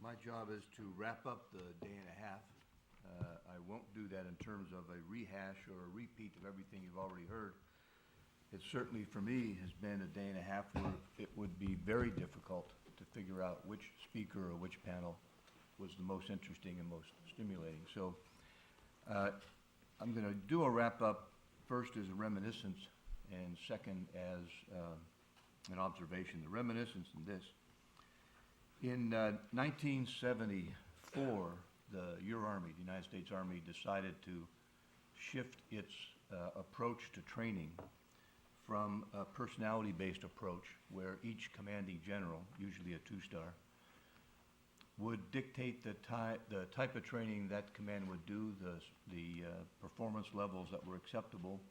My job is to wrap up the day and a half. I won't do that in terms of a rehash or a repeat of everything you've already heard. It certainly, for me, has been a day and a half where it would be very difficult to figure out which speaker or which panel was the most interesting and most stimulating. So I'm going to do a wrap-up first as a reminiscence and second as an observation. The reminiscence in this. In 1974, your Army, the United States Army, decided to shift its approach to training from a personality-based approach where each commanding general, usually a two-star, would dictate the type of training that command would do, the performance levels that were acceptable,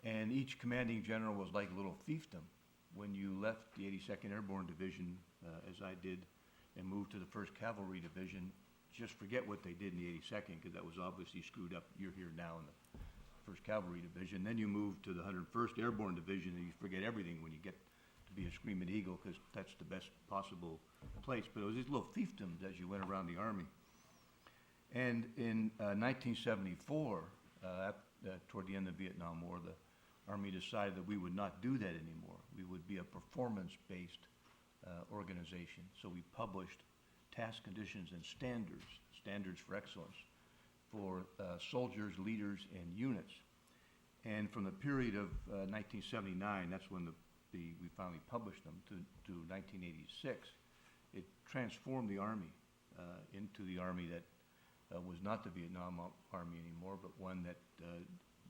and each commanding general was like a little fiefdom. When you left the 82nd Airborne Division, as I did, and moved to the 1st Cavalry Division, just forget what they did in the 82nd, because that was obviously screwed up. You're here now in the 1st Cavalry Division. Then you move to the 101st Airborne Division, and you forget everything when you get to be a Screaming Eagle, because that's the best possible place. But it was these little fiefdoms as you went around the Army. And in 1974, toward the end of the Vietnam War, the Army decided that we would not do that anymore. We would be a performance-based organization. So we published task conditions and standards for excellence for soldiers, leaders, and units. And from the period of 1979, that's when we finally published them, to 1986, it transformed the Army into the Army that was not the Vietnam Army anymore, but one that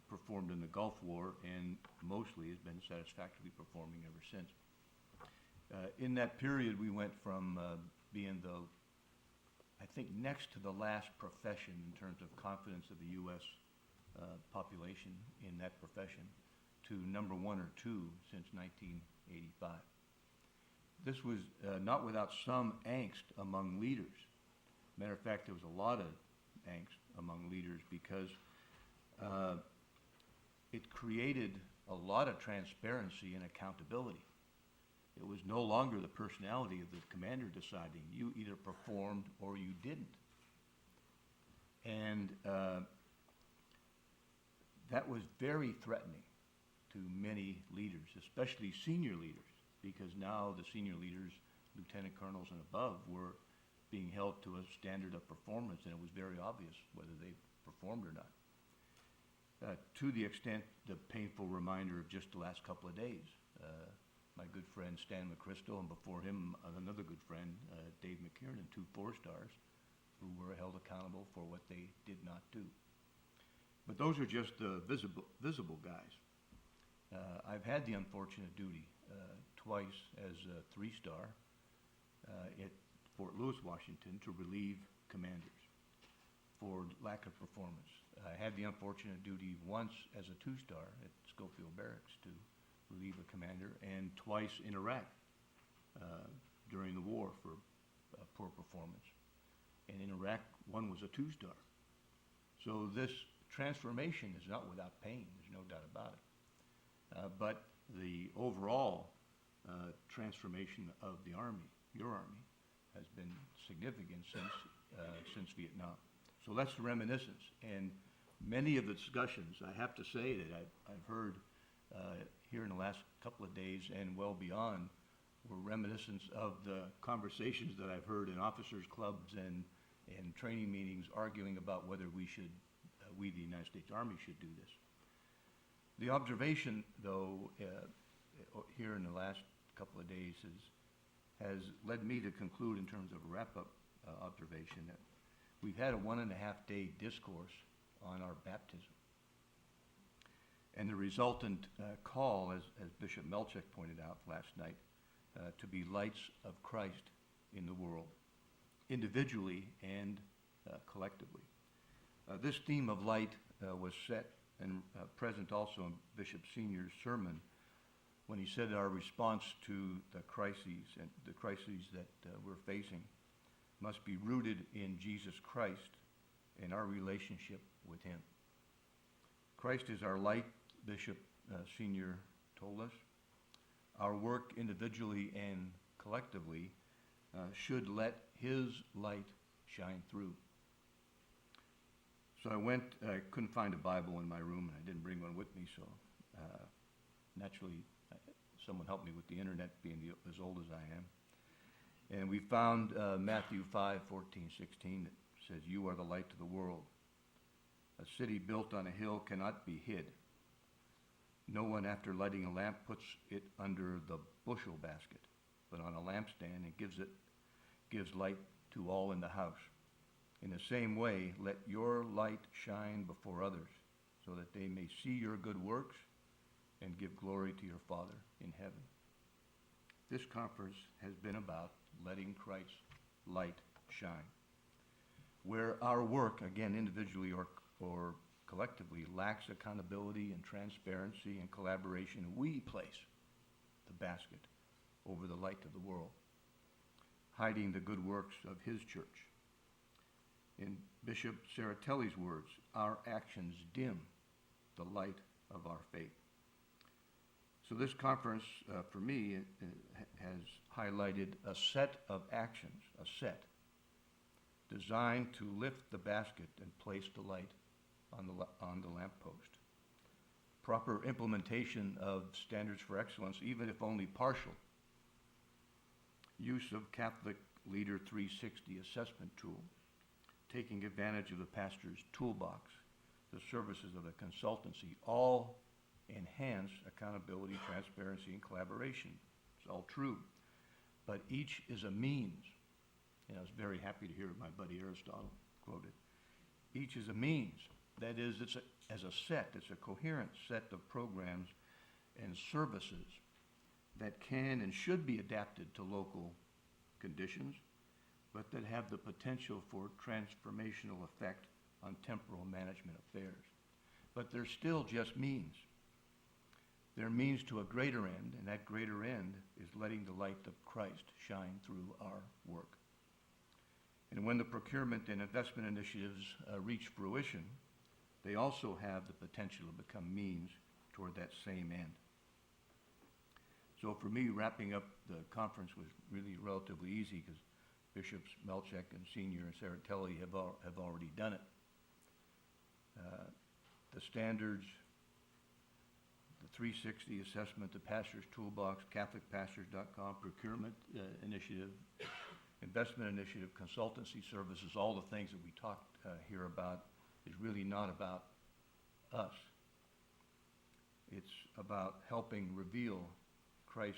performed in the Gulf War and mostly has been satisfactorily performing ever since. In that period, we went from being I think, next to the last profession in terms of confidence of the U.S. Population in that profession to number 1 or 2 since 1985. This was not without some angst among leaders. Matter of fact, there was a lot of angst among leaders because it created a lot of transparency and accountability. It was no longer the personality of the commander deciding. You either performed or you didn't. And that was very threatening to many leaders, especially senior leaders, because now the senior leaders, lieutenant colonels and above, were being held to a standard of performance, and it was very obvious whether they performed or not. To the extent, the painful reminder of just the last couple of days. My good friend Stan McChrystal, and before him another good friend, Dave McKiernan, 2 4-stars, who were held accountable for what they did not do. But those are just the visible guys. I've had the unfortunate duty twice as a 3-star at Fort Lewis, Washington, to relieve commanders for lack of performance. I had the unfortunate duty once as a 2-star at Schofield Barracks to relieve a commander, and twice in Iraq during the war for poor performance. And in Iraq, one was a 2-star. So this transformation is not without pain, there's no doubt about it. But the overall transformation of the Army, your Army, has been significant since Vietnam. So that's the reminiscence. And many of the discussions, I have to say that I've heard here in the last couple of days and well beyond, were reminiscence of the conversations that I've heard in officers' clubs and training meetings arguing about whether we, the United States Army, should do this. The observation, though, here in the last couple of days has led me to conclude, in terms of a wrap-up observation, that we've had a 1.5-day discourse on our baptism. And the resultant call, as Bishop Melchek pointed out last night, to be lights of Christ in the world, individually and collectively. This theme of light was set and present also in Bishop Senior's sermon when he said our response to the crises that we're facing must be rooted in Jesus Christ and our relationship with him. Christ is our light, Bishop Senior told us. Our work individually and collectively should let his light shine through. So I couldn't find a Bible in my room, and I didn't bring one with me, so naturally someone helped me with the internet, being as old as I am. And we found Matthew 5:14-16 that says, "You are the light of the world. A city built on a hill cannot be hid. No one, after lighting a lamp, puts it under the bushel basket, but on a lampstand, and gives light to all in the house. In the same way, let your light shine before others, so that they may see your good works and give glory to your Father in heaven." This conference has been about letting Christ's light shine. Where our work, again, individually or collectively, lacks accountability and transparency and collaboration, we place the basket over the light of the world, hiding the good works of his church. In Bishop Saratelli's words, our actions dim the light of our faith. So this conference, for me, has highlighted a set of actions, designed to lift the basket and place the light on the lamppost. Proper implementation of standards for excellence, even if only partial. Use of Catholic Leader 360 assessment tool. Taking advantage of the pastor's toolbox. The services of the consultancy all enhance accountability, transparency, and collaboration. It's all true. But each is a means. And I was very happy to hear my buddy Aristotle quoted. Each is a means. That is, it's a coherent set of programs and services that can and should be adapted to local conditions, but that have the potential for transformational effect on temporal management affairs. But they're still just means. They're means to a greater end, and that greater end is letting the light of Christ shine through our work. And when the procurement and investment initiatives reach fruition, they also have the potential to become means toward that same end. So for me, wrapping up the conference was really relatively easy because Bishops Melchek and Senior and Saratelli have already done it. The standards, the 360 assessment, the pastor's toolbox, CatholicPastors.com, procurement initiative, investment initiative, consultancy services, all the things that we talked here about is really not about us. It's about helping reveal Christ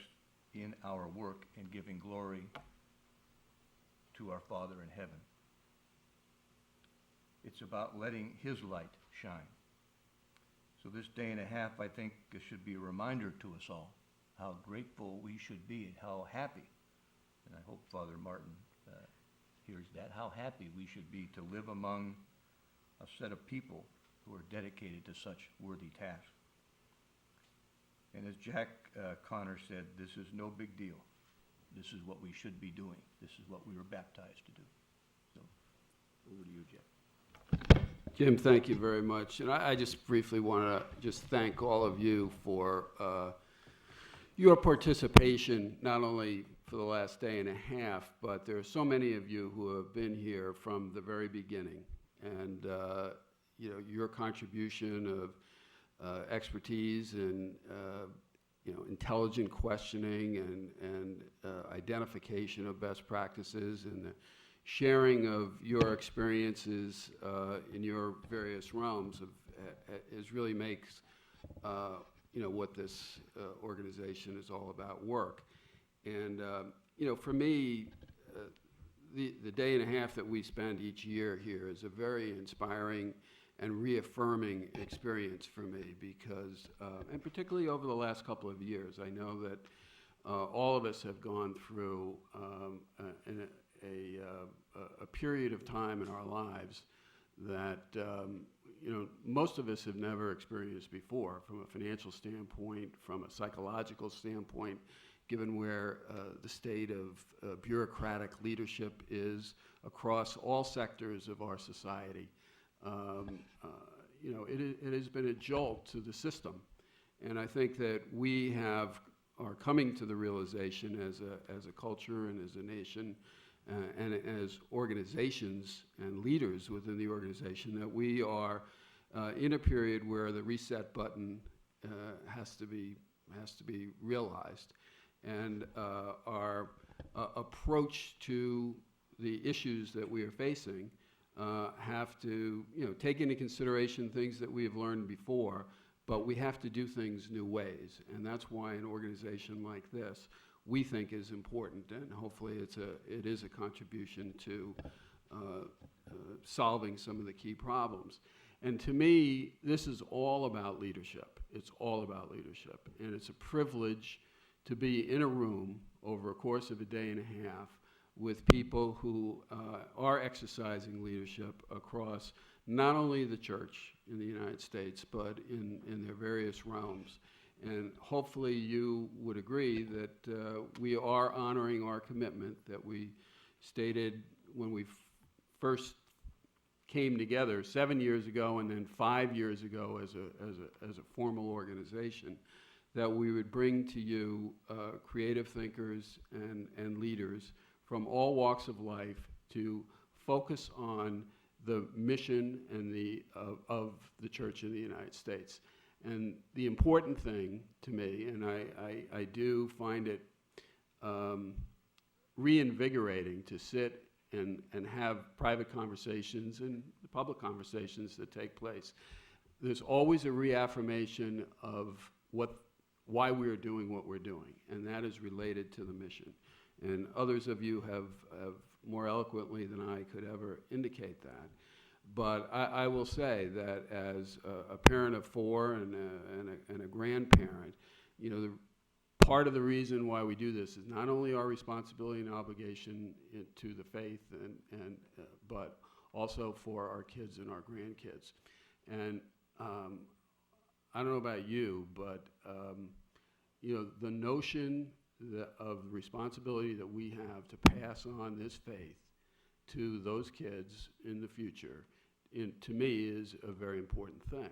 in our work and giving glory to our Father in heaven. It's about letting his light shine. So this day and a half, I think, should be a reminder to us all how grateful we should be and how happy, and I hope Father Martin hears that, how happy we should be to live among a set of people who are dedicated to such worthy tasks. And as Jack Connor said, this is no big deal. This is what we should be doing. This is what we were baptized to do. So, over to you, Jeff. Jim, thank you very much. And I just briefly want to just thank all of you for your participation, not only for the last day and a half, but there are so many of you who have been here from the very beginning. And your contribution of expertise and intelligent questioning and identification of best practices and the sharing of your experiences in your various realms is really makes what this organization is all about work. And for me, the day and a half that we spend each year here is a very inspiring and reaffirming experience for me because, and particularly over the last couple of years, I know that all of us have gone through a period of time in our lives that most of us have never experienced before, from a financial standpoint, from a psychological standpoint, given where the state of bureaucratic leadership is across all sectors of our society. It has been a jolt to the system. And I think that we have are coming to the realization as a culture and as a nation and as organizations and leaders within the organization that we are in a period where the reset button has to be realized, and our approach to the issues that we are facing have to, take into consideration things that we have learned before, but we have to do things new ways, and that's why an organization like this we think is important, and hopefully it is a contribution to solving some of the key problems. And to me, this is all about leadership. It's all about leadership, and it's a privilege to be in a room over a course of a day and a half with people who are exercising leadership across not only the church in the United States, but in their various realms. And hopefully you would agree that we are honoring our commitment that we stated when we first came together 7 years ago and then 5 years ago as a formal organization, that we would bring to you creative thinkers and leaders from all walks of life to focus on the mission and of the Church in the United States. And the important thing to me, and I do find it reinvigorating to sit and have private conversations and public conversations that take place. There's always a reaffirmation of why we're doing what we're doing, and that is related to the mission. And others of you have more eloquently than I could ever indicate that. But I will say that as a parent of four and a grandparent, part of the reason why we do this is not only our responsibility and obligation to the faith, but also for our kids and our grandkids. And I don't know about you, but the notion of the responsibility that we have to pass on this faith to those kids in the future, to me, is a very important thing.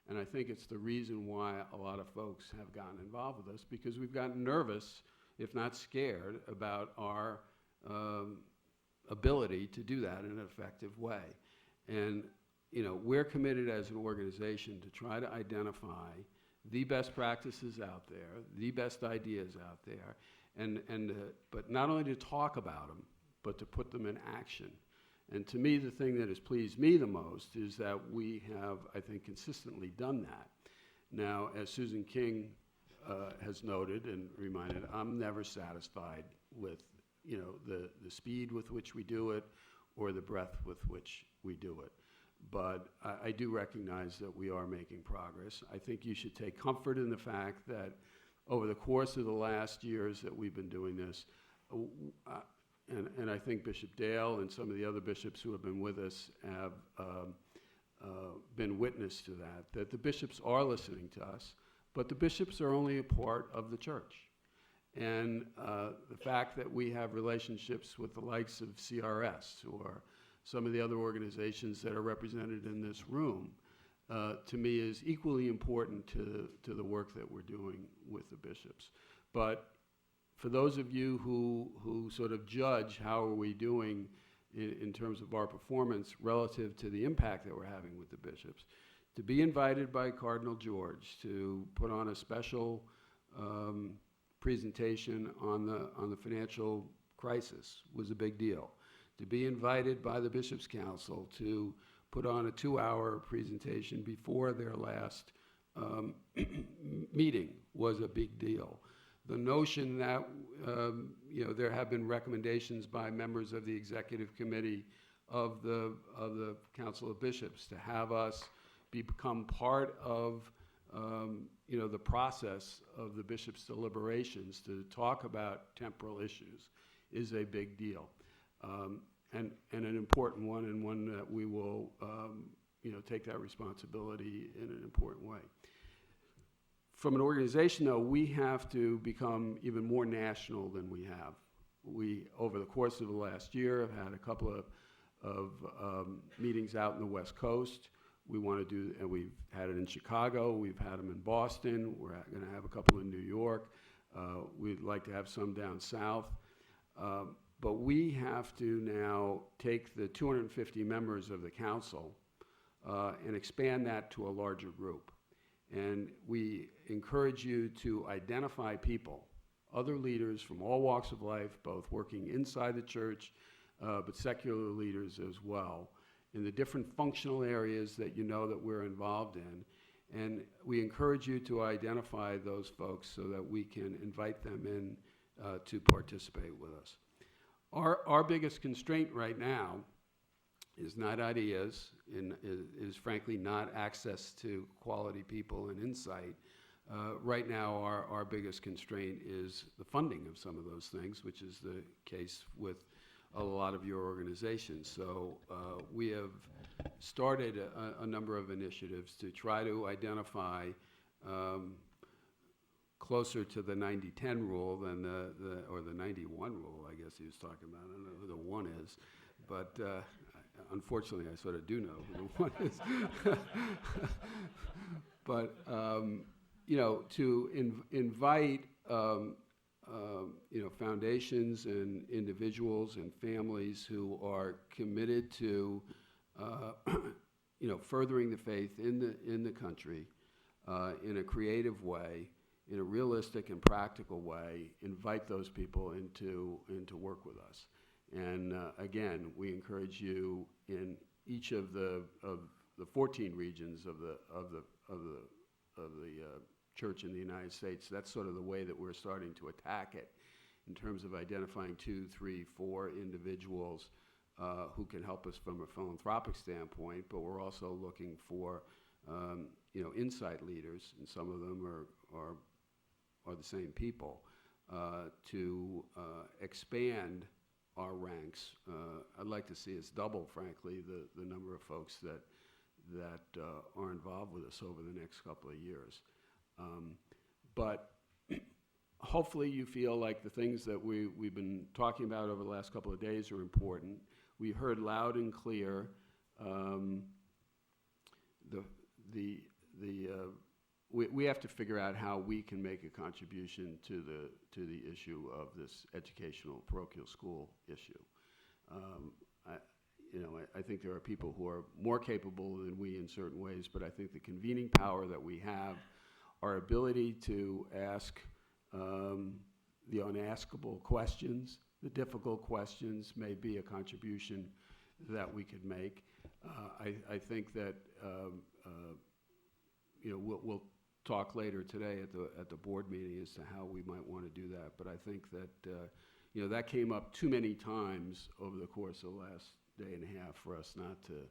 And I think it's the reason why a lot of folks have gotten involved with us, because we've gotten nervous, if not scared, about our ability to do that in an effective way. And we're committed as an organization to try to identify the best practices out there, the best ideas out there, but not only to talk about them, but to put them in action. And to me, the thing that has pleased me the most is that we have, I think, consistently done that. Now, as Susan King has noted and reminded, I'm never satisfied with, the speed with which we do it or the breadth with which we do it. But I do recognize that we are making progress. I think you should take comfort in the fact that over the course of the last years that we've been doing this, and I think Bishop Dale and some of the other bishops who have been with us have been witness to that the bishops are listening to us, but the bishops are only a part of the church. And the fact that we have relationships with the likes of CRS or some of the other organizations that are represented in this room, to me is equally important to the work that we're doing with the bishops. But for those of you who sort of judge how are we doing in terms of our performance relative to the impact that we're having with the bishops, to be invited by Cardinal George to put on a special presentation on the financial crisis was a big deal. To be invited by the Bishops' Council to put on a 2-hour presentation before their last meeting was a big deal. The notion that there have been recommendations by members of the executive committee of the Council of Bishops to have us become part of the process of the bishops' deliberations to talk about temporal issues is a big deal, and an important one, and one that we will take that responsibility in an important way. From an organization, though, we have to become even more national than we have. We, over the course of the last year, have had a couple of meetings out in the West Coast. We want to do, and we've had it in Chicago, we've had them in Boston, we're going to have a couple in New York. We'd like to have some down south. But we have to now take the 250 members of the council and expand that to a larger group. And we encourage you to identify people, other leaders from all walks of life, both working inside the church, but secular leaders as well, in the different functional areas that you know that we're involved in. And we encourage you to identify those folks so that we can invite them in to participate with us. Our biggest constraint right now is not ideas, and is frankly not access to quality people and insight. Right now, our biggest constraint is the funding of some of those things, which is the case with a lot of your organizations. So we have started a number of initiatives to try to identify closer to the 90-10 rule than or the 91 rule, I guess he was talking about. I don't know who the one is, but unfortunately, I sort of do know who the one is. But you know, to invite you know, foundations and individuals and families who are committed to you know, furthering the faith in the country in a creative way, in a realistic and practical way, invite those people into work with us. And again, we encourage you in each of the 14 regions of the church in the United States. That's sort of the way that we're starting to attack it, in terms of identifying 2, 3, 4 individuals who can help us from a philanthropic standpoint. But we're also looking for you know, insight leaders, and some of them are the same people, to expand our ranks. I'd like to see us double, frankly, the number of folks that are involved with us over the next couple of years. But hopefully you feel like the things that we've been talking about over the last couple of days are important. We heard loud and clear we have to figure out how we can make a contribution to the issue of this educational parochial school issue. I think there are people who are more capable than we in certain ways, but I think the convening power that we have, our ability to ask the unaskable questions, the difficult questions, may be a contribution that we could make. I think that we'll talk later today at the board meeting as to how we might want to do that. But I think that that came up too many times over the course of the last day and a half for us not to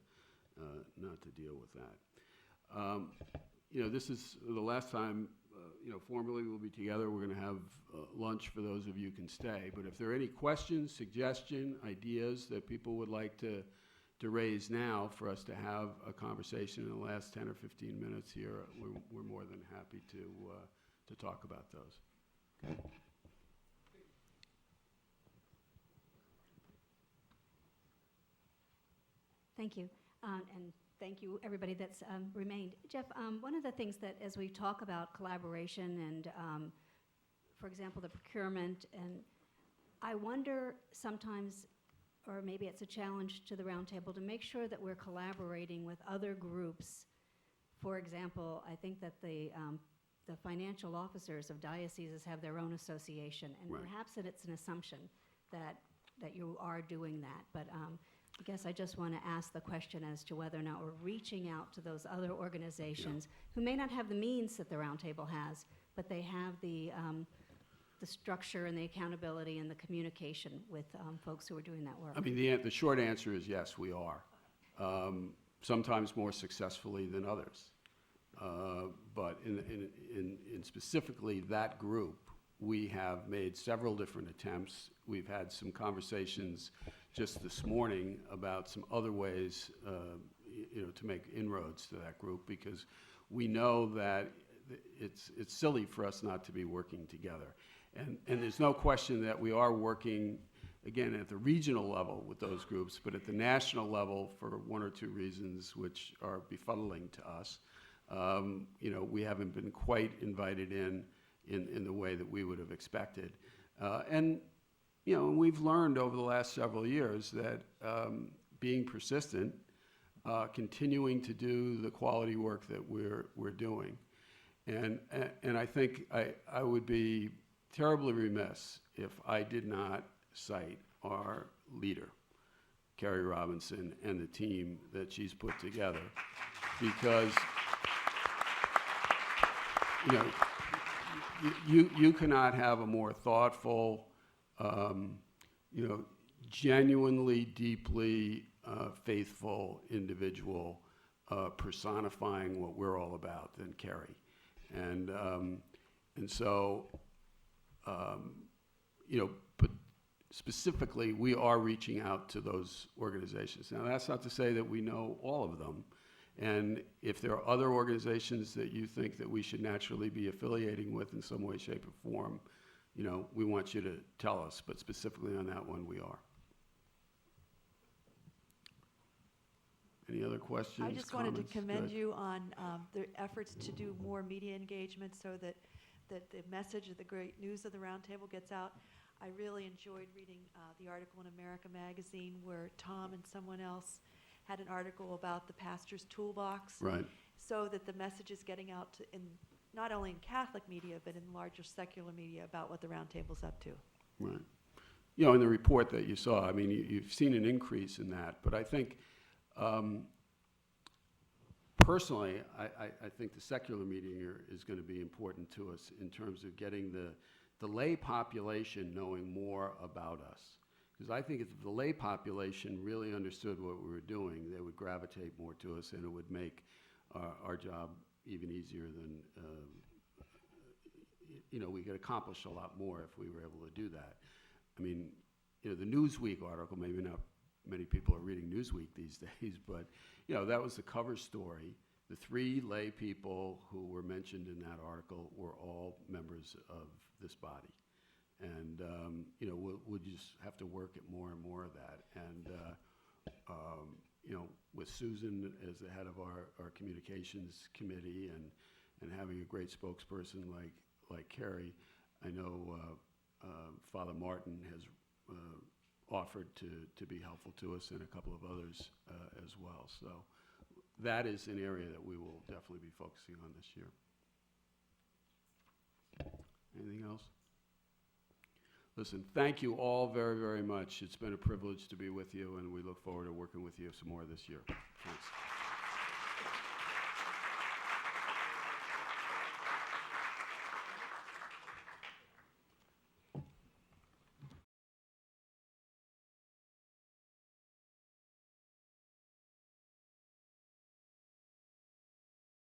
deal with that. This is the last time formally we'll be together. We're going to have lunch for those of you who can stay. But if there are any questions, suggestions, ideas that people would like to raise now for us to have a conversation in the last 10 or 15 minutes here, we're more than happy to talk about those. Okay. Thank you, and thank you everybody that's remained. Geoff, one of the things that as we talk about collaboration and, for example, the procurement, and I wonder sometimes, or maybe it's a challenge to the Roundtable, to make sure that we're collaborating with other groups. For example, I think that the financial officers of dioceses have their own association, and right. Perhaps that it's an assumption that you are doing that. But I guess I just want to ask the question as to whether or not we're reaching out to those other organizations who may not have the means that the Roundtable has, but they have the structure and the accountability and the communication with folks who are doing that work. I mean, the short answer is yes, we are. Sometimes more successfully than others. But in specifically that group, we have made several different attempts. We've had some conversations just this morning about some other ways to make inroads to that group, because we know that it's silly for us not to be working together. And there's no question that we are working, again, at the regional level with those groups, but at the national level for one or two reasons which are befuddling to us. We haven't been quite invited in in the way that we would have expected. And we've learned over the last several years that being persistent, continuing to do the quality work that we're doing. And I think I would be terribly remiss if I did not cite our leader, Carrie Robinson, and the team that she's put together, because you cannot have a more thoughtful, genuinely, deeply faithful individual personifying what we're all about than Carrie. And so, but specifically, we are reaching out to those organizations. Now, that's not to say that we know all of them. And if there are other organizations that you think that we should naturally be affiliating with in some way, shape, or form, we want you to tell us. But specifically on that one, we are. Any other questions, I just wanted to comments? commend Good. you on the efforts to do more media engagement so that the message of the great news of the Roundtable gets out. I really enjoyed reading the article in America Magazine where Tom and someone else had an article about the pastor's toolbox. Right. So that the message is getting out in not only in Catholic media, but in larger secular media about what the Roundtable's up to. Right. In the report that you saw, I mean, you've seen an increase in that, but I think, personally, I think the secular media here is going to be important to us in terms of getting the lay population knowing more about us. Because I think if the lay population really understood what we were doing, they would gravitate more to us, and it would make our job even easier than, we could accomplish a lot more if we were able to do that. I mean, the Newsweek article, maybe not many people are reading Newsweek these days, but, that was the cover story. The 3 lay people who were mentioned in that article were all members of this body. And, we'll just have to work at more and more of that. And, with Susan as the head of our communications committee and having a great spokesperson like Carrie, I know Father Martin has offered to be helpful to us, and a couple of others as well. So that is an area that we will definitely be focusing on this year. Anything else? Listen, thank you all very, very much. It's been a privilege to be with you, and we look forward to working with you some more this year. Thanks.